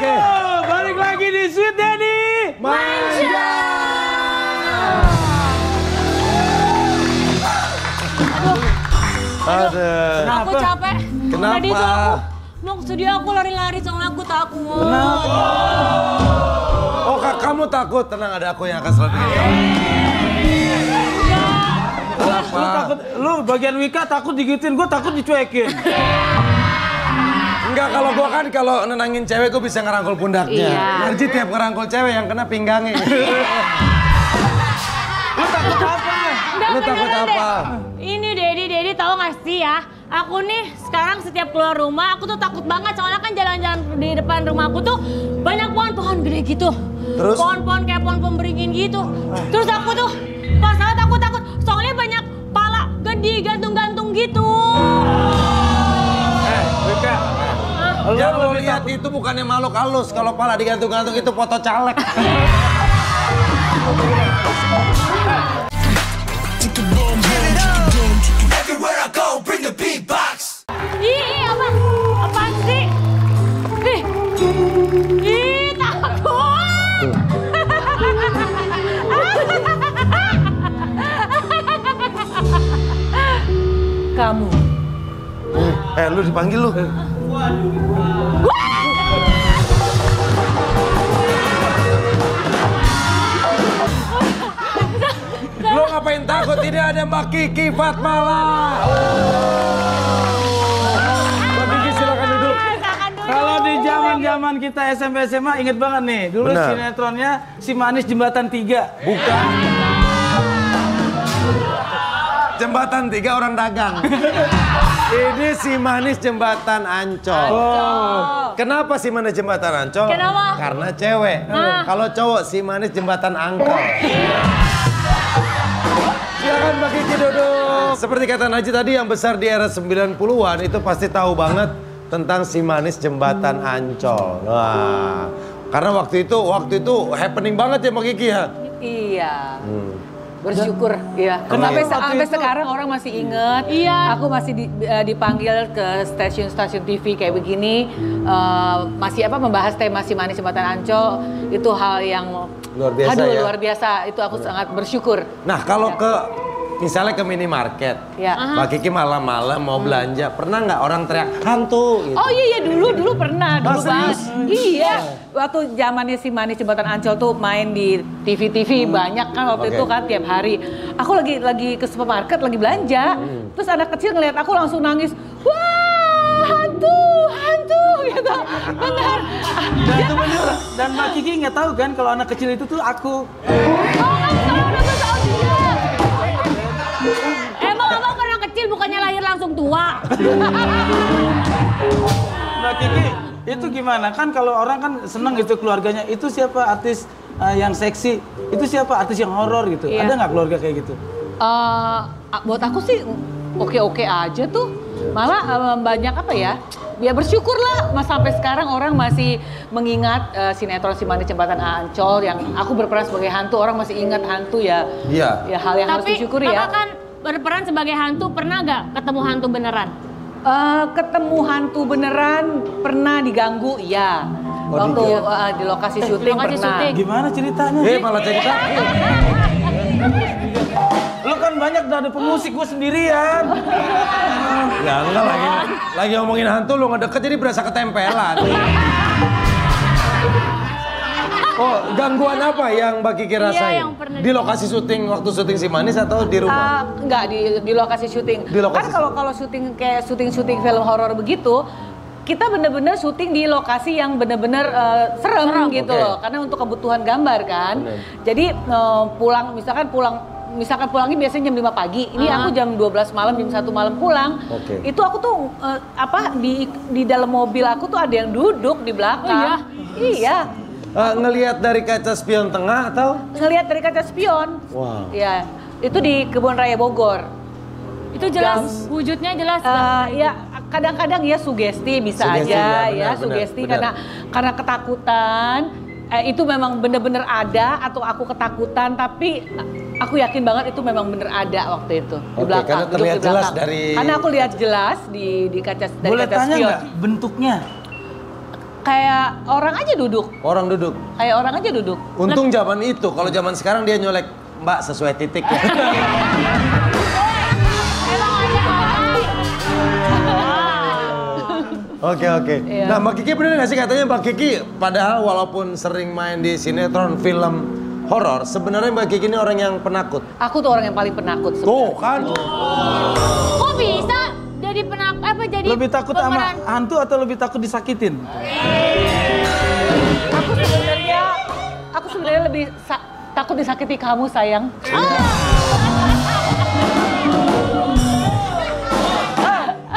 Oke. Balik lagi di Sweet Daddy Manja. Aduh. Kenapa? Aku capek. Kenapa? Tadi tuh aku studio aku lari-lari soalnya aku takut. Kenapa? Oh, kamu takut? Tenang, ada aku yang akan selamatin kamu. Lu takut, lu bagian Wika takut digituin, gue takut dicuekin. Enggak, kalau gua kan kalau nenangin cewek gua bisa ngerangkul pundaknya. Iya. Narji tiap ngerangkul cewek yang kena pinggangnya. Lu takut apa? Lu takut apa? Ini Dedi tahu gak sih ya? Aku nih sekarang setiap keluar rumah aku tuh takut banget soalnya kan jalan-jalan di depan rumah aku tuh banyak pohon-pohon gede gitu. Terus? Pohon-pohon kayak pohon beringin gitu. Terus aku tuh pas saat aku takut soalnya banyak pala gede gantung-gantung gitu. Wika. Yang lo lihat itu bukannya makhluk halus. Kalau pala digantung-gantung itu foto caleg. Ih, apaan sih? Ih, takut. Kamu. Lu dipanggil lu. Lu ngapain takut? Tidak ada Mbak Kiki Fatmala. Mbak Kiki silakan duduk. Kalau di zaman kita SMP SMA inget banget nih, dulu Benar. sinetronnya Si Manis Jembatan 3. Bukan. Jembatan 3 orang dagang. Ini Si Manis Jembatan Ancol. Kenapa Si Manis Jembatan Ancol? Kenapa? Karena cewek. Kalau cowok Si Manis Jembatan Angkol. Silakan Mbak Kiki duduk. Seperti kata Najib tadi yang besar di era 90-an itu pasti tahu banget tentang Si Manis Jembatan Ancol. Wah, karena waktu itu happening banget ya Mbak Kiki ya. Iya. Bersyukur, iya. Sampai sekarang orang masih inget. Iya. Aku masih dipanggil ke stasiun-stasiun TV kayak begini, masih membahas tema Si Manis Jembatan Ancol. Itu hal yang Luar biasa ya. luar biasa. Itu aku sangat bersyukur. Nah kalau misalnya ke minimarket, Ya. Mbak Kiki malam-malam mau belanja, pernah nggak orang teriak hantu? Gitu? Oh iya dulu pernah dulu serius? banget. Iya. Waktu zamannya Si Manis Jembatan Ancol tuh main di TV banyak kan waktu itu kan tiap hari. Aku lagi ke supermarket lagi belanja. Terus anak kecil ngeliat aku langsung nangis. Wah, hantu gitu. Benar. Itu bener. Dan Mbak Kiki nggak tahu kan kalau anak kecil itu tuh aku. Emang abang pernah kecil bukannya lahir langsung tua? Mbak Kiki, itu gimana? Kan kalau orang kan seneng gitu keluarganya. Itu siapa artis yang seksi? Itu siapa artis yang horor gitu? Iya. Ada nggak keluarga kayak gitu? Buat aku sih oke-oke aja tuh. Malah banyak ya bersyukurlah sampai sekarang orang masih mengingat sinetron Si Manis Jembatan Ancol yang aku berperan sebagai hantu, orang masih ingat hantu ya. Iya. Ya hal yang harus Tapi disyukuri kakak ya. kan berperan sebagai hantu, pernah nggak ketemu hantu beneran? Ketemu hantu beneran pernah diganggu, iya. Waktu di lokasi syuting lokasi pernah. syuting. Gimana ceritanya? Malah cerita. Lu kan banyak dari pemusik, gue sendirian. Ya enggak lagi ngomongin hantu lu ngedeket jadi berasa ketempelan. Oh, gangguan apa yang Mbak Kiki rasain? yang pernah Di lokasi syuting, waktu syuting Si Manis atau di rumah? Enggak, di lokasi syuting. Di lokasi Kan kalau syuting kayak syuting film horor begitu, kita bener-bener syuting di lokasi yang bener-bener serem gitu Oke. loh. Karena untuk kebutuhan gambar kan. Bener. Jadi misalkan pulangnya biasanya jam 5 pagi. Ini aku jam 12 malam, jam 1 malam pulang. Oke. Itu aku tuh di dalam mobil aku tuh ada yang duduk di belakang. Iya. Ngelihat dari kaca spion tengah atau? Ngelihat dari kaca spion. Wow. Iya. Itu di Kebun Raya Bogor. Itu jelas, wujudnya jelas. Ya kadang-kadang ya sugesti bisa Sugesti, aja ya, benar, sugesti benar. karena ketakutan itu memang bener-bener ada atau aku ketakutan tapi aku yakin banget itu memang bener ada waktu itu di Oke, belakang. karena duduk terlihat di jelas belakang. dari- Karena aku lihat jelas di kaca dari Boleh kaca tanya spion. nggak bentuknya? kayak orang aja duduk. Orang duduk. Kayak orang aja duduk. Untung zaman itu, kalau zaman sekarang dia nyolek, Mbak sesuai titik ya. Oke. Iya. Nah Mbak Kiki bener nggak sih katanya Mbak Kiki padahal walaupun sering main di sinetron film horor, sebenarnya Mbak Kiki ini orang yang penakut. Aku tuh orang yang paling penakut. Tuh kan. Kok bisa jadi jadi Lebih takut sama pemeran? hantu atau lebih takut disakitin? Aku sebenarnya lebih takut disakiti kamu sayang.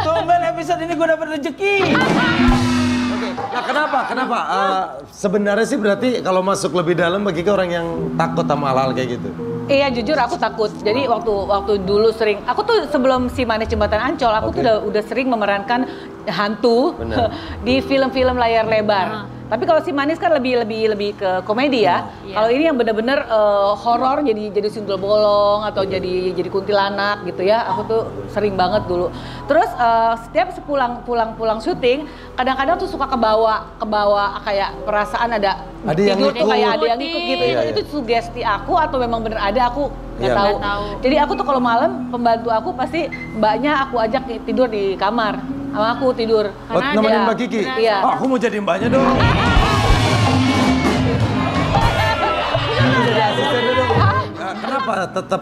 Tumben episode ini gue dapet rezeki. Oke. Nah kenapa? Sebenarnya sih berarti kalau masuk lebih dalam Mbak Kiki orang yang takut sama hal-hal kayak gitu. Iya jujur aku takut. Jadi waktu dulu sering, aku tuh sebelum Si Manis Jembatan Ancol, aku tuh udah sering memerankan hantu di film-film layar lebar. Tapi kalau Si Manis kan lebih ke komedi ya. Kalau ini yang bener-bener horor jadi sundel bolong atau jadi kuntilanak gitu ya. Aku tuh sering banget dulu. Terus setiap pulang syuting, kadang-kadang tuh suka kebawa kayak perasaan ada yang tidur tuh ngikut. kayak ada yang ngikut gitu. Iya. Itu sugesti aku atau memang bener ada aku nggak tahu. Nggak tahu. Jadi aku tuh kalau malam pembantu aku pasti mbaknya aku ajak tidur di kamar sama aku tidur. Oh, Karena nemenin ada- Mbak Kiki? Iya. Oh, aku mau jadi mbaknya dong. Jadi asistennya dong. Kenapa tetap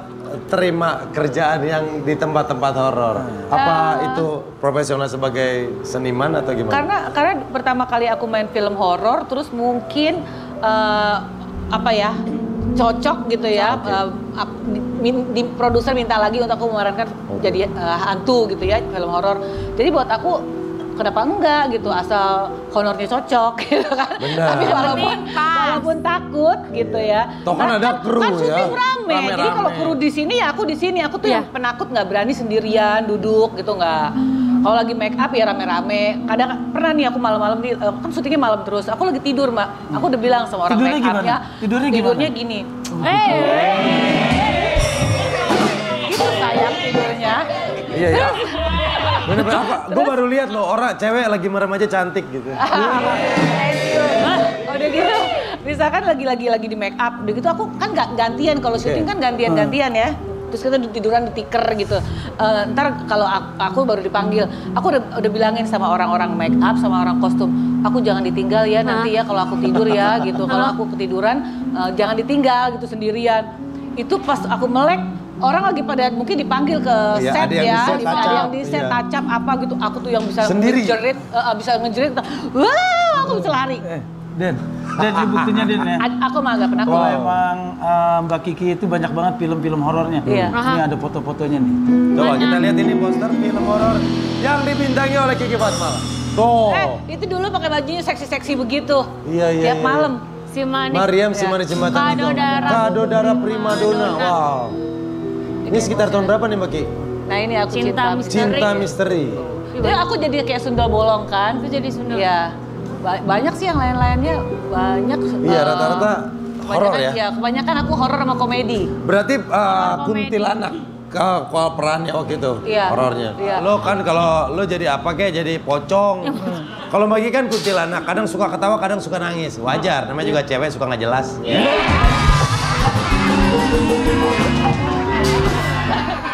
terima kerjaan yang di tempat-tempat horor? Apa itu profesional sebagai seniman atau gimana? Karena pertama kali aku main film horor, terus mungkin cocok gitu ya. Produser minta lagi untuk aku memerankan jadi hantu gitu ya, film horor. Jadi buat aku kenapa enggak gitu, asal honornya cocok gitu kan. Benar. Tapi walaupun takut gitu ya. Toh kan ada kru kan ya. syuting rame. Jadi kalau kru di sini ya aku di sini. Aku tuh yang penakut, nggak berani sendirian duduk gitu, nggak. Kalau lagi make up ya rame-rame. Kadang pernah nih aku malam-malam kan syutingnya malam terus. Aku lagi tidur Mbak. Aku udah bilang sama orang Tidurnya make upnya. gimana? Tidurnya gini. Gitu sayang tidurnya. Iya ya. Bener-bener apa? Gue baru lihat loh orang cewek lagi merem aja cantik gitu. Udah gitu, misalkan lagi di make up, udah gitu aku kan nggak gantian, kalau syuting kan gantian ya. Terus kita tiduran di tiker gitu. Ntar kalau aku baru dipanggil, aku udah bilangin sama orang-orang make up, sama orang kostum, aku jangan ditinggal ya nanti ya kalau aku tidur ya gitu. Kalau aku ketiduran, jangan ditinggal gitu sendirian. Itu pas aku melek, orang lagi pada mungkin dipanggil ke Iya, set ada yang ya, di set, ada touch yang up, di set iya. touch up apa gitu. Aku tuh yang bisa Sendiri? ngejerit, wah aku bisa lari. Den, ini buktinya Den ya. Aku mah agak penakut. Kalau emang Mbak Kiki itu banyak banget film-film horornya. Iya. Ini ada foto-fotonya nih. Coba kita lihat ini poster film horor yang dibintangi oleh Kiki Fatmala. Tuh. Itu dulu pakai bajunya seksi-seksi begitu. Iya. Tiap malam. Si Manis. Mariam si Manis Jembatan Kado Ancol. darah. Kado darah primadona. Wow. Ini sekitar tahun berapa nih Mbak Ki? Nah ini aku Cinta cinta. Misteri. Cinta misteri. Itu aku jadi kayak sundel bolong kan. Itu jadi sundel. Iya. Banyak sih yang lain-lainnya. Banyak. Iya rata-rata horor ya. Iya kebanyakan aku horor sama komedi. Berarti komedi. kuntilanak kalau perannya waktu itu Iya. horornya. Iya. Lo kan kalau lo jadi apa kayak jadi pocong. Kalau Mbak Ki kan kuntilanak, kadang suka ketawa, kadang suka nangis. Wajar, namanya juga cewek suka nggak jelas.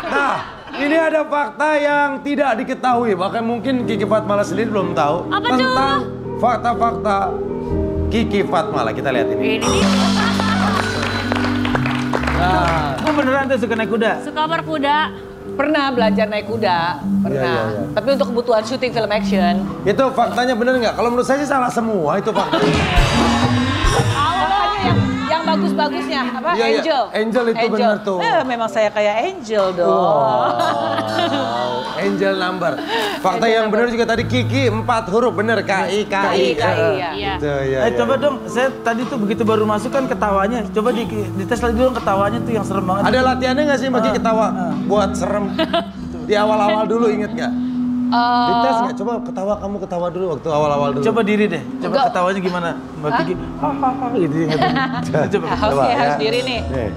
Nah, ini ada fakta yang tidak diketahui, bahkan mungkin Kiki Fatmala sendiri belum tahu Apa tuh? tentang fakta-fakta Kiki Fatmala. Kita lihat ini. Ini nih, Nah, Gue beneran tuh suka naik kuda. suka berkuda. Pernah belajar naik kuda. Pernah. Iya. Tapi untuk kebutuhan syuting film action. itu faktanya bener nggak? Kalau menurut saya sih salah semua itu fakta. Makanya yang bagus-bagusnya apa? Iya, iya. Angel. Angel itu bener tuh. Memang saya kayak Angel dong. Wow, Angel number. Fakta yang benar juga tadi Kiki 4 huruf bener KI. iya. Iya. Itu, iya, iya. Coba dong, saya tadi tuh begitu baru masuk kan ketawanya. Coba dites lagi dong ketawanya tuh yang serem banget. Ada latihannya nggak sih bagi ketawa buat serem? Di awal-awal dulu inget nggak? Dites nggak? Coba kamu ketawa dulu waktu awal-awal dulu. Coba diri deh, coba Enggak. ketawanya gimana Mbak Kiki. Hahaha gitu inget. Coba. Oke, harus diri nih. Nih.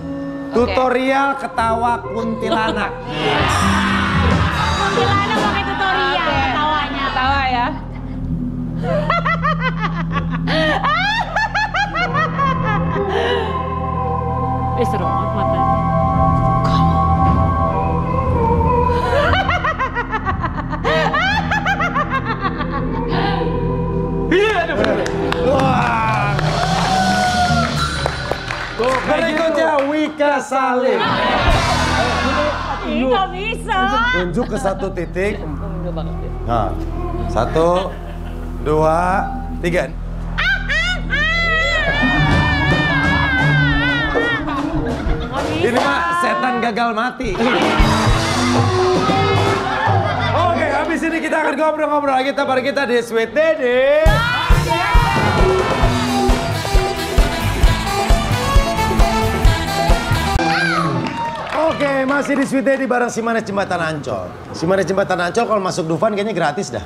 Tutorial ketawa kuntilanak. Kuntilanak pakai tutorial ketawanya. Ketawa ya. Wah. Berikutnya Wika Salim. Ih, nggak bisa. Tunjuk ke satu titik. Nah, 1, 2, 3. Ini mah setan gagal mati. Oke, habis ini kita akan ngobrol-ngobrol lagi. Tabar kita di Sweet Dede. Oke, masih di Sweet Daddy bareng si Manis Jembatan Ancol. Si Manis Jembatan Ancol kalau masuk Dufan kayaknya gratis dah.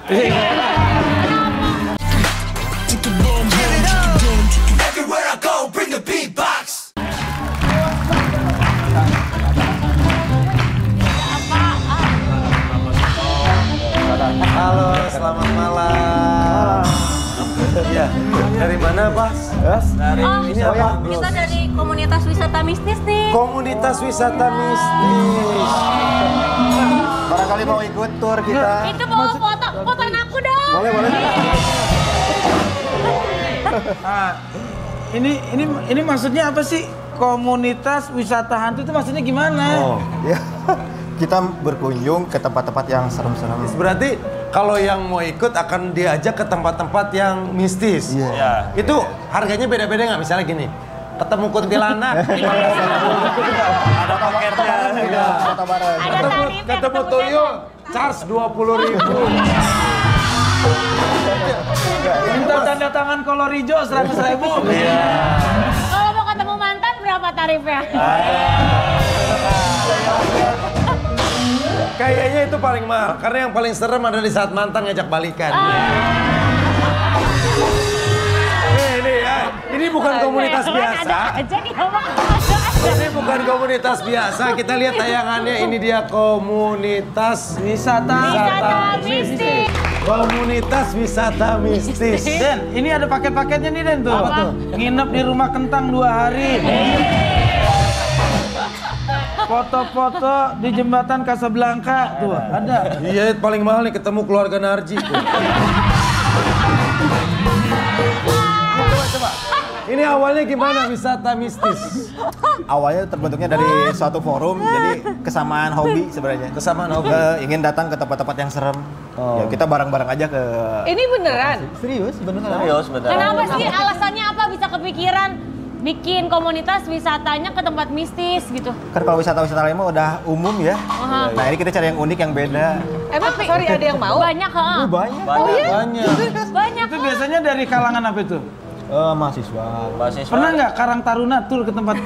Halo, selamat malam. Ya, dari mana, Pak? Ini apa? Kita dari komunitas wisata mistis nih. Komunitas wisata mistis. Barangkali mau ikut tur kita. Itu bawa fotoin aku dong. Boleh, boleh. Nah, ini maksudnya apa sih? Komunitas wisata hantu itu maksudnya gimana? Oh, Ya, kita berkunjung ke tempat-tempat yang serem-serem. berarti kalau yang mau ikut akan diajak ke tempat-tempat yang mistis. Iya. Itu harganya beda-beda nggak? Misalnya gini, ketemu kuntilanak. Ada paketnya. Iya, kota bareng. Ada tarifnya. Ketemu tuyul, charge 20.000. Minta tanda tangan kolor hijau 100.000. Kalau mau ketemu mantan berapa tarifnya? Kayaknya itu paling mahal, karena yang paling serem ada di saat mantan ngajak balikan. Ini ya, ini bukan komunitas biasa. Ada aja nih ngomong ada. Ini bukan komunitas biasa. Kita lihat tayangannya. Ini dia komunitas Wisata mistis. Komunitas wisata mistis. Den, ini ada paket-paketnya nih Den tuh. Apa tuh? Nginep di rumah kentang 2 hari. Foto-foto di jembatan Casablanca tuh ada. Iya, paling mahal nih ketemu keluarga Narji. Coba. Ini awalnya gimana wisata mistis? Awalnya terbentuknya dari suatu forum, jadi kesamaan hobi sebenarnya. Kesamaan hobi. Ingin datang ke tempat-tempat yang serem. Ya, kita bareng-bareng aja ke... Ini beneran? Serius, beneran. Serius, bener. Kenapa sih alasannya apa bisa kepikiran bikin komunitas wisatanya ke tempat mistis gitu? Kan kalau wisata-wisata lain mah udah umum ya. Aha. Nah, ini kita cari yang unik, yang beda. Emang sorry ada yang mau? Banyak, ha? Banyak. Banyak. Banyak. Itu biasanya dari kalangan apa itu? Mahasiswa. Mahasiswa. Pernah nggak Karang Taruna tur ke tempat?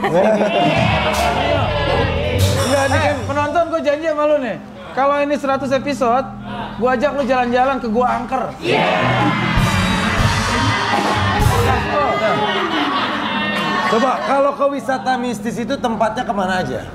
Iya, ini kan Penonton gue janji sama lu nih. Kalau ini 100 episode, gue ajak lu jalan-jalan ke Gua Angker. coba kalau ke wisata mistis itu tempatnya kemana aja?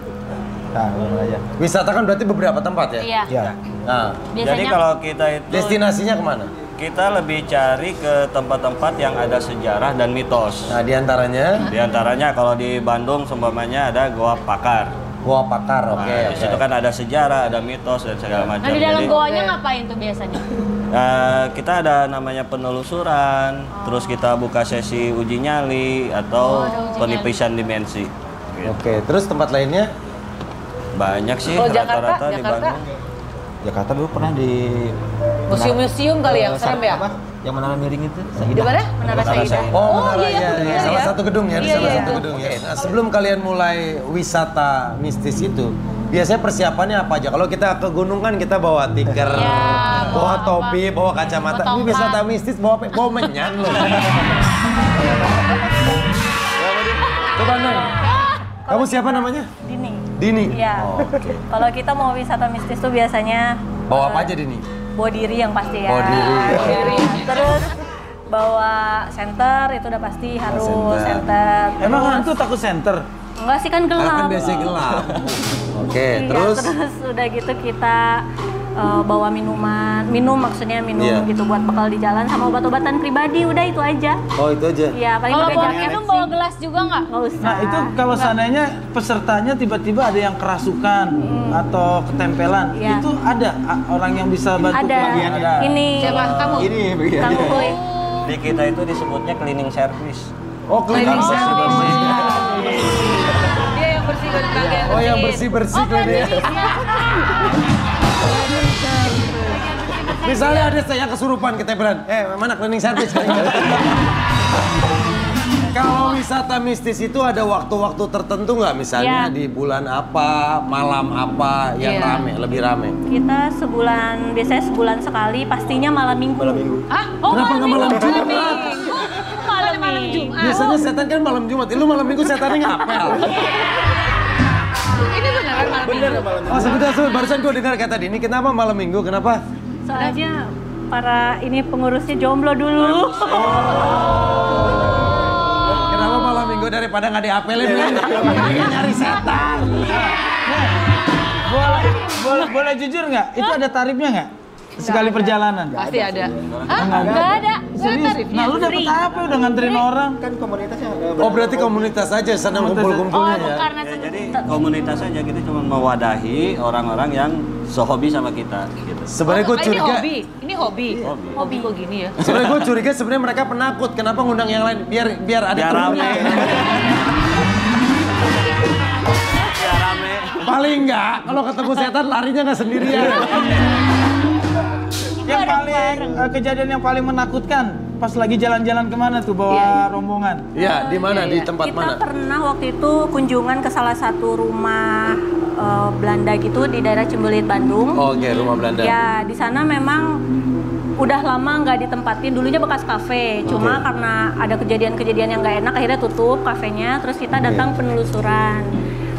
Nah, bener aja. Wisata kan berarti beberapa tempat ya? Iya. Ya. Nah, Biasanya Jadi kalau kita itu destinasinya kemana? kita lebih cari ke tempat-tempat yang ada sejarah dan mitos. Nah, diantaranya Di antaranya kalau di Bandung seumpamanya ada Goa Pakar. Goa Pakar, oke. Nah, di situ kan ada sejarah, ada mitos dan segala macam. Nah, di dalam Jadi, goanya ngapain tuh biasanya? kita ada namanya penelusuran, terus kita buka sesi uji nyali atau ada uji penipisan dimensi. Gitu. Oke, terus tempat lainnya? Banyak sih Kalau Jakarta, rata-rata di Bandung. Jakarta dulu pernah di... Museum-museum kali yang serem ya? Apa? Yang menara miring itu? Di mana? Menara Saidah. Oh, menara, iya, iya, bener, iya. ya. Salah satu gedung ya, di Iya, salah iya. satu gedung ya. Nah, sebelum kalian mulai wisata mistis itu, biasanya persiapannya apa aja? Kalau kita ke gunung kan kita bawa tikar, Iya, bawa bawa topi, apa? bawa kacamata. Bawa Ini tongkat. wisata mistis bawa menyan loh. Coba Neng, kamu siapa namanya? Dini. Dini. Iya. Oh, oke. Kalau kita mau wisata mistis tuh biasanya Bawa apa aja Dini? bawa diri yang pasti ya. Bawa diri. Terus bawa senter itu udah pasti harus senter. senter. Emang Terus- hantu takut senter? Enggak sih kan Kan gelap. biasanya gelap. Oke, Iya, terus terus udah gitu kita bawa minum maksudnya minum Iya. gitu buat bekal di jalan sama obat-obatan pribadi udah itu aja. oh itu aja. Iya, paling Kalau pakai bawa jaket minum sih. bawa gelas juga nggak? Nggak usah. Nah itu kalau seandainya pesertanya tiba-tiba ada yang kerasukan atau ketempelan, Iya. itu ada orang yang bisa bantu Ada. kalian? Ada. Ini Siapa? Kamu? Ini begini. Kang Uy. Di kita itu disebutnya cleaning service. Oh, cleaning service. Dia yang bersih bagian. Oh, yang bersih-bersih cleaning. Misalnya ada yang kesurupan, kita bilang, mana cleaning service? Kalau wisata mistis itu ada waktu-waktu tertentu nggak? Misalnya di bulan apa, malam apa yang rame, lebih rame? Kita biasanya sebulan sekali, pastinya malam minggu. Hah? Kenapa nggak malam Jumat? Malam Jumat. Biasanya setan kan malam Jumat, lu malam minggu setannya ngapel. Ini beneran malam minggu. Oh sebentar, barusan gue dengar kata ini, kenapa malam minggu, kenapa? Soalnya para ini pengurusnya jomblo dulu. Kenapa malam minggu daripada nggak diapelin? Dia nyari setan. Boleh jujur nggak? Itu ada tarifnya nggak? Sekali perjalanan? Pasti ada. Nggak ada. Serius? Nah lu dapet apa udah nganterin orang? Kan komunitasnya Oh berarti komunitas aja senang kumpul-kumpulnya ya? Karena Jadi komunitas aja kita cuma mewadahi orang-orang yang sehobi sama kita gitu. Sebenarnya gue curiga. Ini hobi. Hobi kok gini ya? Sebenarnya gue curiga sebenarnya mereka penakut. Kenapa ngundang yang lain? Biar ada Biar temennya. rame. Biar rame. Paling enggak, kalau ketemu setan larinya nggak sendirian. Yang paling kejadian yang paling menakutkan pas lagi jalan-jalan kemana tuh bawa rombongan? Iya, di mana? Di tempat Kita mana? pernah waktu itu kunjungan ke salah satu rumah Belanda gitu di daerah Cimbelit, Bandung. Oh, oke, rumah Belanda. Ya, di sana memang udah lama nggak ditempatin. Dulunya bekas kafe, cuma karena ada kejadian-kejadian yang nggak enak akhirnya tutup kafenya. Terus kita datang penelusuran.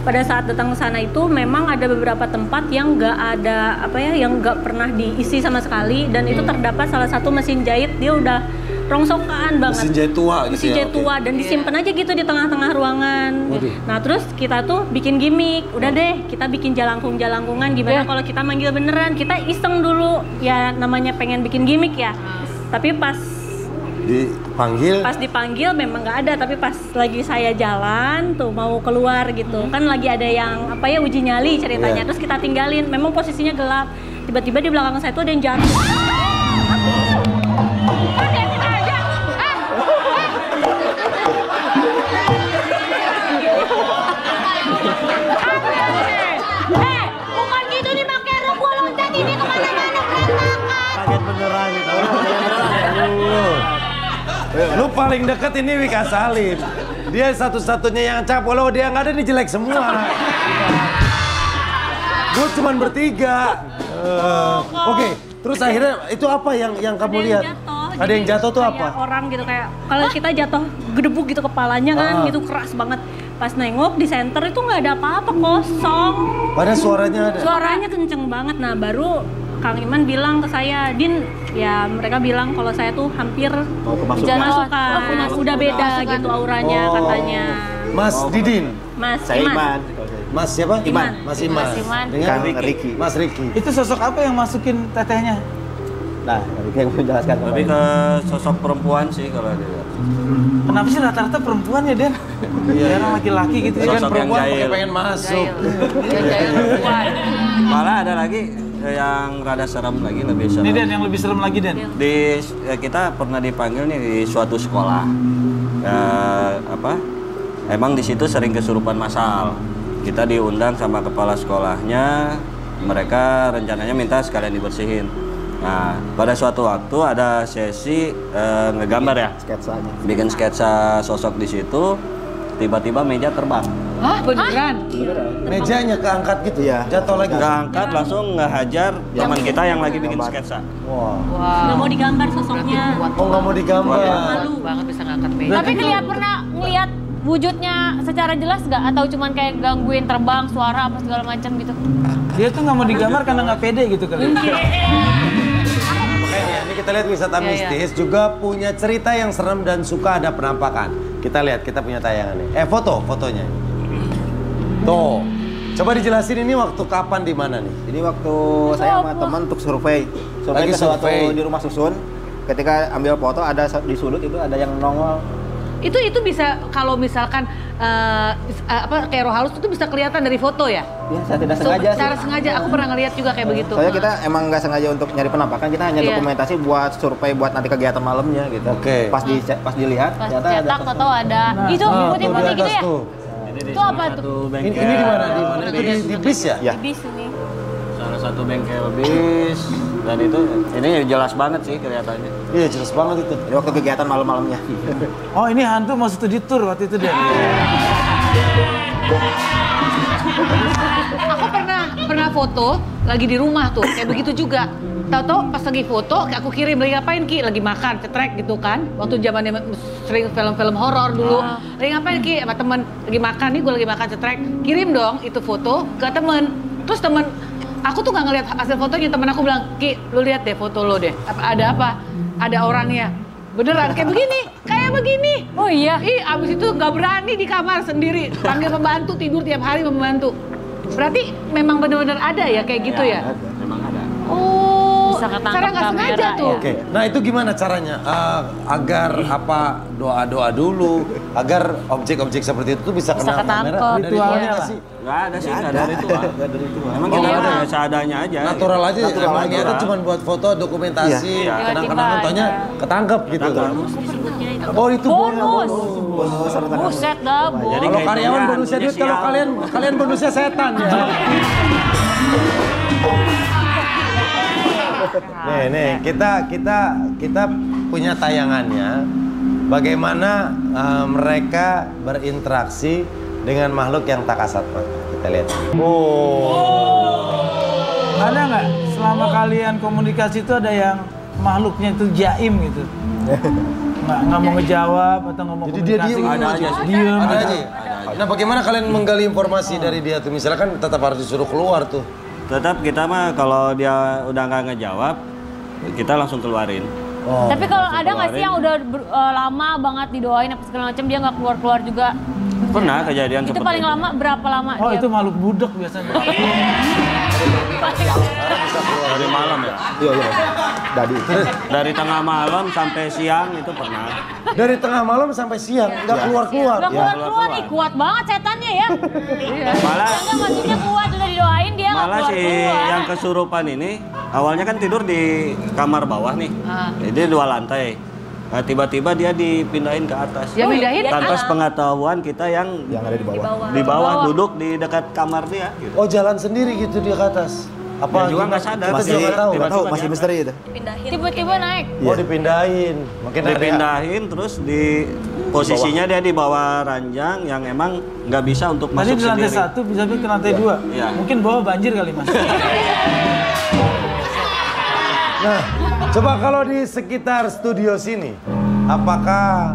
Pada saat datang ke sana itu memang ada beberapa tempat yang nggak ada yang nggak pernah diisi sama sekali, dan itu terdapat salah satu mesin jahit, dia udah rongsokan banget. Mesin jahit tua gitu Mesin ya, jahit tua dan disimpan aja gitu di tengah-tengah ruangan. Nah terus kita tuh bikin gimmick, udah deh kita bikin jalangkung-jalangkungan gimana kalau kita manggil beneran, kita iseng dulu ya namanya pengen bikin gimmick ya. Tapi pas dipanggil memang nggak ada, tapi pas lagi saya jalan tuh mau keluar gitu kan lagi ada yang uji nyali ceritanya, terus kita tinggalin, memang posisinya gelap, tiba-tiba di belakang saya tuh ada yang jatuh. Bukan gitu nih pakai rok gua loncat ini kemana-mana berantakan. Kaget beneran gitu. Lu paling deket ini Wika Salim. Dia satu-satunya yang capo, lo dia nggak ada, nih jelek semua. Gue cuman bertiga. Oke, terus akhirnya itu apa yang kamu lihat? Ada yang jatuh tuh Kayak apa? orang gitu, kayak kalau kita jatuh gedebuk gitu kepalanya kan, gitu keras banget. Pas nengok di center itu nggak ada apa-apa, kosong. Padahal suaranya ada. Suaranya kenceng banget. Nah baru Kang Iman bilang ke saya, Din, ya mereka bilang kalau saya tuh hampir kemasukan, udah beda gitu auranya katanya. Mas Didin. Mas Saya Iman. Iman. Mas siapa? Iman. Mas Iman. Mas Iman. Dengan Kang Riki. Mas Riki. Itu sosok apa yang masukin tetehnya? Nah, Riki yang menjelaskan. Lebih ke sosok perempuan sih kalau dia. Kenapa sih rata-rata perempuan ya, Den? Iya, orang laki-laki gitu Dia ya. kan Sosok perempuan yang pakai jahil. pengen masuk. Jahil perempuan. Malah ada lagi yang rada serem lagi, lebih serem. Ini Den, yang lebih serem lagi, Den. Kita pernah dipanggil nih di suatu sekolah. Emang di situ sering kesurupan massal. Kita diundang sama kepala sekolahnya. Mereka rencananya minta sekalian dibersihin. Nah, pada suatu waktu ada sesi ngegambar ya, Sketsanya. bikin sketsa sosok di situ. Tiba-tiba meja terbang. Hah, beneran? Mejanya keangkat gitu, Iya. jatuh lagi. Nggak angkat, langsung ngehajar teman kita yang lagi bikin sketsa. Wah. Nggak mau digambar sosoknya. Oh nggak mau digambar. Malu Banget bisa ngangkat meja. Tapi pernah ngeliat wujudnya secara jelas nggak? Atau cuman kayak gangguin terbang, suara apa segala macam gitu? Dia tuh nggak mau digambar karena nggak pede gitu kali. Makanya ini kita lihat wisata mistis juga punya cerita yang serem dan suka ada penampakan. Kita lihat, kita punya tayangan nih. Fotonya. Tuh. Coba dijelasin ini waktu kapan di mana nih? Jadi waktu saya sama teman untuk survei Lagi ke suatu survei. di rumah susun. Ketika ambil foto ada di sudut itu ada yang nongol. Itu bisa kalau misalkan kayak roh halus itu bisa kelihatan dari foto ya? Ya, saya tidak sengaja sih. Secara sengaja aku pernah ngeliat juga kayak begitu. Soalnya kita emang nggak sengaja untuk nyari penampakan, kita hanya Iya. dokumentasi buat survei buat nanti kegiatan malamnya gitu. Oke. Pas dilihat, Pas ternyata cetak ada. atau ada. Itu Tuh, putih-putih di gitu atas ya? tuh. Itu apa tuh? Ini di mana? Di mana? Itu di bis ya? Ya. Bis ini. Salah satu bengkel bis dan itu ini jelas banget sih kelihatannya. Iya, jelas banget itu. Jadi waktu kegiatan malam-malamnya. Oh ini hantu mau studi tour waktu itu deh. Aku pernah foto lagi di rumah tuh, kayak begitu juga. Tahu-tahu pas lagi foto, kayak aku kirim lagi ngapain Ki? Lagi makan, cetrek gitu kan. Waktu zamannya sering film-film horor dulu. Lagi ngapain Ki? Sama temen lagi makan nih, gue lagi makan cetrek. Kirim dong itu foto ke temen. Terus temen, aku tuh nggak ngeliat hasil fotonya. Temen aku bilang, Ki, lu lihat deh foto lo deh. Ada apa? Ada orangnya. Beneran kayak begini. Oh iya. Ih, abis itu nggak berani di kamar sendiri. Panggil pembantu, tidur tiap hari sama pembantu. Berarti memang bener-bener ada ya kayak gitu ya? Memang ada. Oh, Bisa ketangkap cara nggak sengaja kamera, tuh. ya. Oke, nah itu gimana caranya? Agar doa-doa dulu, agar objek-objek seperti itu tuh bisa kena ketangkep. kamera. Dari Ritualnya mana lah. sih? Nggak ada sih, nggak ada ritual. Emang Oh, kita nggak ada ada. ya seadanya aja. Natural aja, Natural emang aja. niatnya cuma buat foto, dokumentasi, Iya. kenang-kenang Tiba-tiba fotonya aja. ketangkep gitu. Sebutnya itu. Oh itu Bonus. Bonus serta Buset dah, Jadi bonus. Kalau kayak karyawan itu ya, bonusnya duit, bonusnya kalau sial. kalian bonusnya setan ya. Nih, kita punya tayangannya. Bagaimana mereka berinteraksi dengan makhluk yang tak kasat mata. Kita lihat. Ada nggak selama kalian komunikasi itu ada yang makhluknya itu jaim gitu? Nggak mau ngejawab atau nggak mau Jadi dia komunikasi? diem Ada aja sih. Diem Ada aja. aja. Nah, bagaimana kalian menggali informasi dari dia tuh? Misalnya kan tetap harus disuruh keluar tuh. Tetap kita mah kalau dia udah nggak ngejawab, kita langsung keluarin. Oh. Tapi kalau ada nggak sih yang udah lama banget didoain apa segala macam dia nggak keluar juga? Pernah kejadian Itu seperti paling itu. lama berapa lama Oh dia? itu makhluk budek biasanya. Dari malam ya. Iya. Dadi. Dari tengah malam sampai siang itu pernah. Dari tengah malam sampai siang nggak keluar-keluar. Nggak keluar-keluar nih, kuat banget setannya ya. Malah Enggak maksudnya kuat udah didoain dia nggak malah si keluar-keluar. yang kesurupan ini awalnya kan tidur di kamar bawah nih. Jadi 2 lantai. Nah, tiba-tiba dia dipindahin ke atas. Ya pindahin. Tanpa pengetahuan kita yang Yang ada di bawah. di bawah duduk di dekat kamar dia gitu. Oh jalan sendiri gitu dia ke atas. Apa Dia juga gimana? nggak sadar. Kita Masih juga nggak tahu. nggak tahu, Tiba-tiba masih di misteri itu. Tiba-tiba naik. Oh dipindahin. Mungkin ada. Dipindahin terus di posisinya dia di bawah ranjang yang emang nggak bisa untuk Tadi masuk di lantai sendiri. 1 bisa ke lantai 2. Iya. Mungkin bawah banjir kali mas. Nah, coba kalau di sekitar studio sini, apakah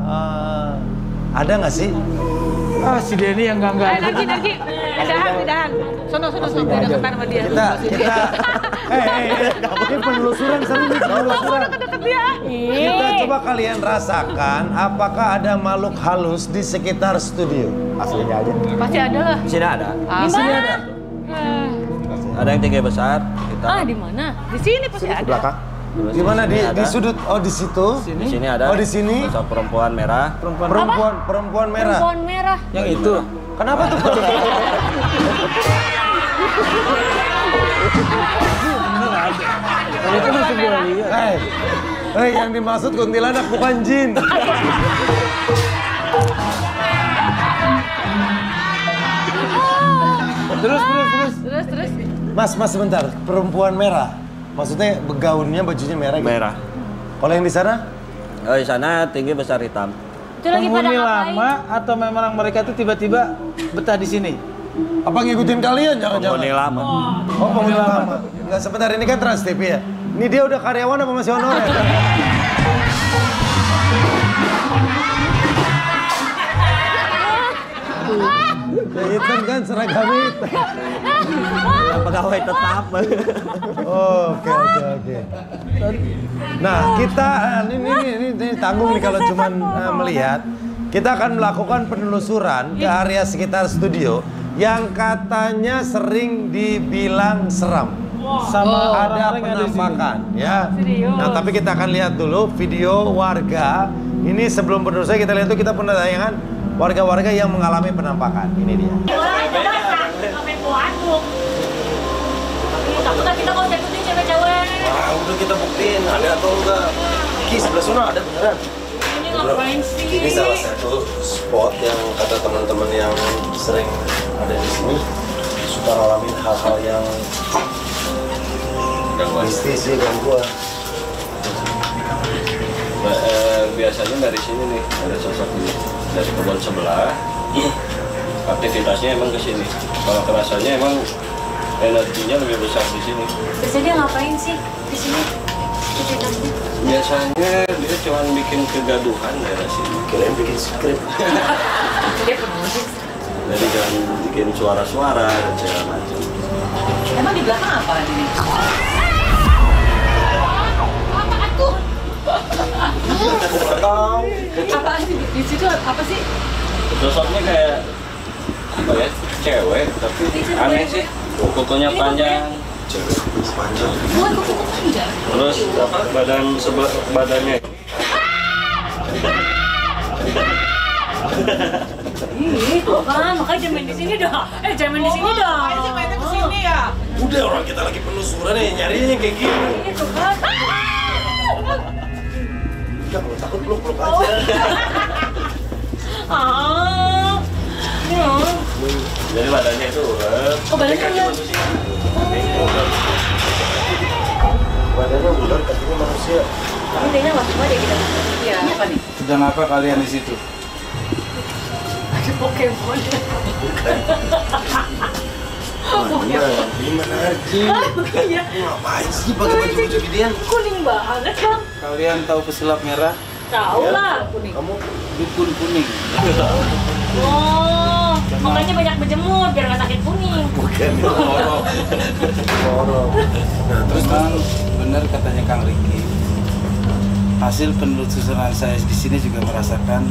ada nggak sih? Ah si Denny yang enggak. Energi. Pindahan. Sono, biar deketan sama dia. Kita, ini penelusuran seru nih penelusuran. Kita coba kalian rasakan, apakah ada makhluk halus di sekitar studio? Aslinya aja. Pasti ada lah. Di sini ada. Di sini ada. Ada yang tinggi besar. Kita Di mana? Di sini pasti Di ada. belakang. Di mana di sudut? Oh di situ. di sini ada. Oh di sini. Sosok perempuan merah. Perempuan merah. Perempuan merah. Yang itu. Kenapa tuh? Kalau itu masih gue lihat. Yang dimaksud kuntilanak bukan jin. Terus. Terus. Mas sebentar. Perempuan merah. Maksudnya gaunnya bajunya merah gitu. Merah. Kalau yang di sana? Oh, di sana tinggi besar hitam. Itu lagi pada Penghuni ngapain? lama atau memang mereka tuh tiba-tiba betah di sini? Apa ngikutin kalian jangan-jangan? Penghuni lama. Oh, penghuni lama. Enggak sebentar, ini kan Trans TV ya? Ini dia udah karyawan apa masih honorer? Ya hitam kan seragam hitam. Pegawai tetap. Oke. Nah, kita ini tanggung nih kalau cuman melihat. Kita akan melakukan penelusuran ke area sekitar studio yang katanya sering dibilang seram. Sama Ada orang-orang yang ada di sini. penampakan ya. Nah, tapi kita akan lihat dulu video warga Ini sebelum berdosa kita lihat tuh kita pernah tayangan warga-warga yang mengalami penampakan. Ini dia. Sampai kuatuk. Takut kita kalau ikutin cewek-cewek. Wah, udah kita buktiin ada atau enggak. Ki sebelah sana ada beneran. Ini ngapain sih? Ini salah satu spot yang kata teman-teman yang sering ada di sini suka ngalamin hal-hal yang mistis sih gangguan. Biasanya dari sini nih ada sosok ini dari kebun sebelah. Aktivitasnya emang ke sini. Kalau kerasanya emang energinya lebih besar di sini. Terus dia ngapain sih di sini? Aktivitasnya? Biasanya dia cuma bikin kegaduhan daerah sini. Kalian bikin skrip. Dia penulis. Jadi jangan bikin suara-suara dan segala macam. Emang di belakang apa ini? Apaan tuh? Apaan sih? Di situ apa sih? Sosoknya kayak apa ya? Cewek tapi aneh sih. Kukunya panjang. Cewek panjang. Bukan kuku panjang. Terus apa? Badannya. Ih, apaan? Makanya jangan main di sini dah. Jangan main di sini dah. Makanya mainnya ke sini ya. Udah orang kita lagi penelusuran nih nyarinya kayak gini. Itu kan. Udah kalau takut peluk-peluk aja. Jadi badannya itu Oh, badannya ular. Badannya ular, kakinya manusia. Tapi kayaknya nggak semua deh kita. Iya, apa nih? Sedang apa kalian di situ? Ada Pokemon. Ini mana Arji? Iya. Ngapain sih pakai baju-baju gedean? Kuning banget bang. Kalian tahu pesulap merah? Tahu lah. Kamu Dukun kuning. Oh, makanya banyak berjemur biar nggak sakit kuning. bukan lorong. Lorong. Nah, terus Memang benar katanya Kang Riki. Hasil penelusuran saya di sini juga merasakan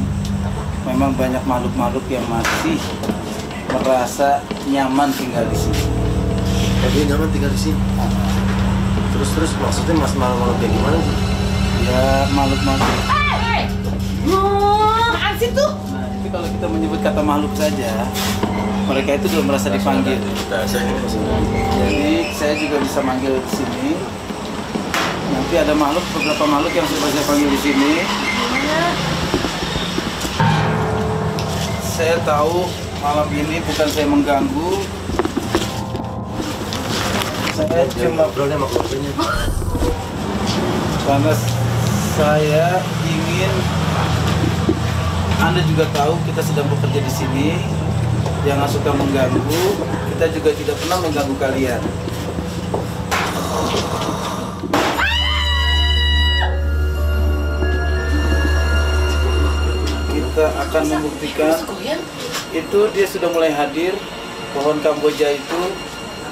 memang banyak makhluk-makhluk yang masih merasa nyaman tinggal di sini. dia nyaman tinggal di sini. Terus maksudnya mas malam-malam kayak gimana sih? Ya makhluk-makhluk. Apaan sih tuh? Nah, itu kalau kita menyebut kata makhluk saja, mereka itu belum merasa dipanggil. Jadi saya juga bisa manggil di sini. Nanti ada makhluk, beberapa makhluk yang sudah saya panggil di sini. Saya tahu malam ini bukan saya mengganggu. Saya cuma ngobrolnya sama keluarganya. karena saya ingin Anda juga tahu kita sedang bekerja di sini. Jangan suka mengganggu. Kita juga tidak pernah mengganggu kalian. Kita akan membuktikan itu dia sudah mulai hadir. Pohon Kamboja itu,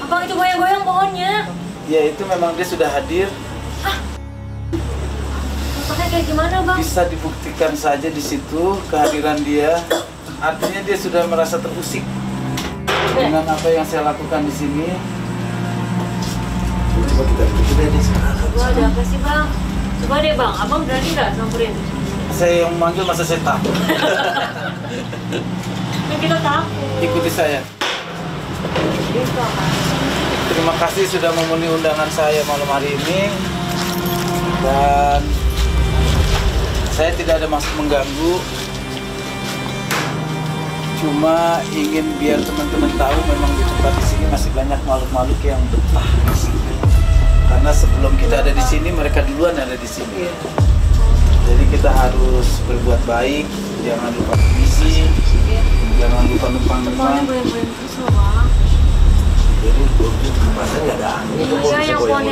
Abang itu goyang-goyang pohonnya. ya itu memang dia sudah hadir. Makanya kayak gimana bang? Bisa dibuktikan saja di situ kehadiran dia. Artinya dia sudah merasa terusik dengan apa yang saya lakukan di sini. Coba kita bikin aja sekarang. Coba ada apa sih bang? Coba deh bang, abang berani nggak samperin? Saya yang manggil masa saya takut. Yang kita takut. Ikuti saya. Terima kasih sudah memenuhi undangan saya malam hari ini. Dan saya tidak ada maksud mengganggu. Cuma ingin biar teman-teman tahu memang di tempat di sini masih banyak makhluk-makhluk yang betah di sini. Karena sebelum kita ada di sini, mereka duluan ada di sini. Jadi kita harus berbuat baik, jangan lupa misi, jangan lupa numpang-numpang. Goyang-goyang terus loh bang. Jadi masa nggak ada angin. Iya yang pohon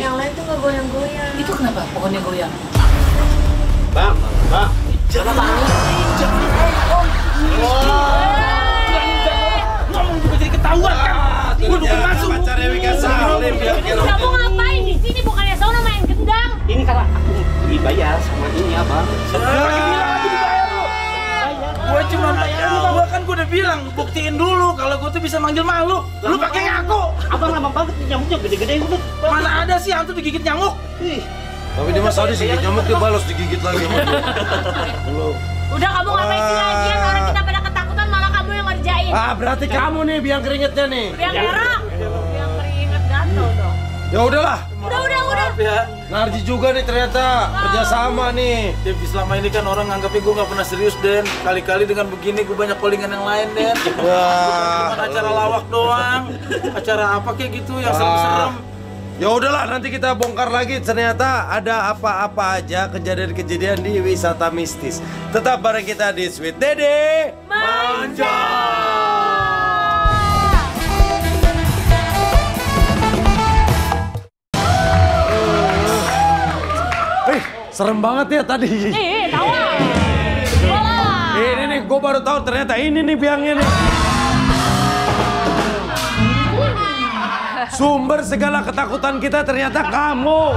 yang lain tuh nggak goyang-goyang. Itu kenapa pohonnya goyang? Bang, bang. Ngomong juga jadi ketahuan kan? Gue udah masuk. Pacarnya Wika Salim dia bikin Kamu ngapain di sini? Bukannya sono main gendang. Ini karena aku dibayar sama ini abang. Gue cuma bahkan gue udah bilang buktiin dulu kalau gue tuh bisa manggil makhluk. Lu pakai ngaku. Abang lama banget nih nyamuknya gede-gede udah. Mana ada sih hantu digigit nyamuk? Ih, Tapi dia mas sadis gigit nyamuk dia balas digigit lagi sama dia. Udah kamu ngapain sih lagian orang kita pada ketakutan malah kamu yang ngerjain. Ah berarti kamu nih biang keringetnya nih. Biang kerok. Biang keringet gatel dong. Ya udahlah. Udah. Maaf ya. Narji juga nih ternyata kerjasama nih. Tapi selama ini kan orang nganggapnya gue nggak pernah serius, Den. Kali-kali dengan begini gue banyak callingan yang lain, Den. Wah. Cuma acara lawak doang. Acara apa kayak gitu yang serem-serem. Ya udahlah nanti kita bongkar lagi ternyata ada apa-apa aja kejadian-kejadian di wisata mistis. Tetap bareng kita di Sweet Dede Manja. Serem banget ya tadi. Tahu. Ini nih, gue baru tahu ternyata ini nih biangnya nih. Sumber segala ketakutan kita ternyata kamu.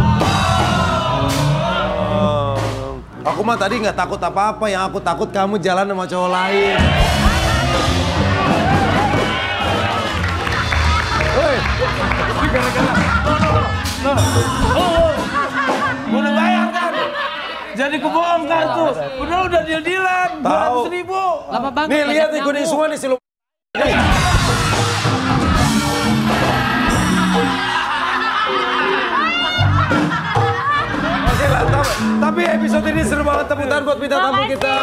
Aku mah tadi nggak takut apa-apa, yang aku takut kamu jalan sama cowok lain. Woi, gara-gara. Udah bayar kan? Jadi kebongkar tuh. Udah deal-dealan. 200.000. Lama banget. Nih lihat nih kuning semua nih si lu. Oke lah, tapi episode ini seru banget. Tepuk tangan buat bintang tamu kita.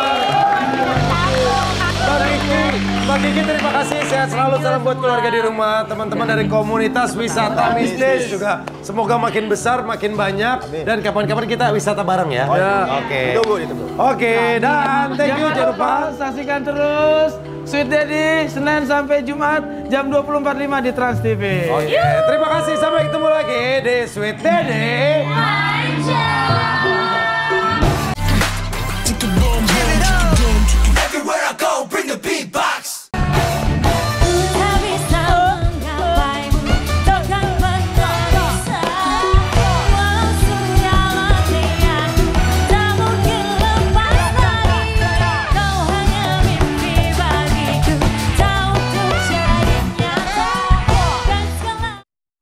Mbak Kiki terima kasih, sehat selalu, salam buat keluarga di rumah, teman-teman dari komunitas wisata mistis juga semoga makin besar, makin banyak, dan kapan-kapan kita wisata bareng ya. Oke. Oke, dan thank you, jangan lupa saksikan terus Sweet Daddy Senin sampai Jumat jam 20.45 di Trans TV. Oke, terima kasih, sampai ketemu lagi di Sweet Daddy Manja.